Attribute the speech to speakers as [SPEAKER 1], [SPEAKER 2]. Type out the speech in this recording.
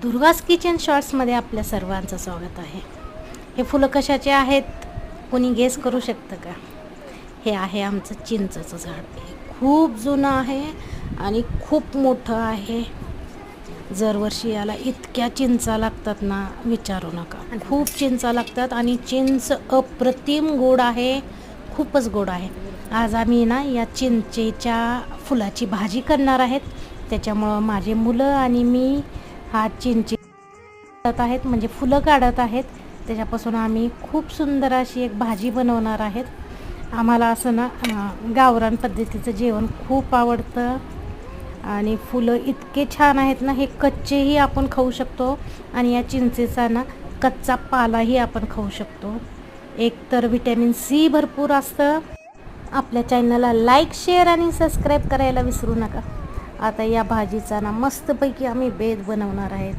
[SPEAKER 1] Durvasa kitchen शॉर्ट्समध्ये आपल्या सर्वांचं स्वागत आहे. हे फुलं कशाचे आहेत कोणी गेस करू शकतं का? हे आहे आमचं चिंचचं झाड. हे खूप जुनं आहे आणि खूप मोठं आहे. दरवर्षी याला इतक्या चिंचा लागतात ना विचारू नका. खूप चिंचा लागतात आणि चिंच अप्रतिम गोड आहे, खूपच गोड आहे. आज आम्ही ना या चिंचेच्या फुलाची भाजी करणार आहेत. त्याच्यामुळं माझे मुलं आणि मी हा चिंचे काढत आहेत, म्हणजे फुलं काढत आहेत. त्याच्यापासून आम्ही खूप सुंदर अशी एक भाजी बनवणार आहेत. आम्हाला असं ना गावरान पद्धतीचं जेवण खूप आवडतं आणि फुलं इतके छान आहेत ना, हे कच्चेही आपण खाऊ शकतो आणि या चिंचेचा ना कच्चा पालाही आपण खाऊ शकतो. एक तर व्हिटॅमिन सी भरपूर असतं. आपल्या चॅनलला लाईक, शेअर आणि सबस्क्राईब करायला विसरू नका. आता या भाजीचा ना मस्तपैकी आम्ही बेत बनवणार आहेत.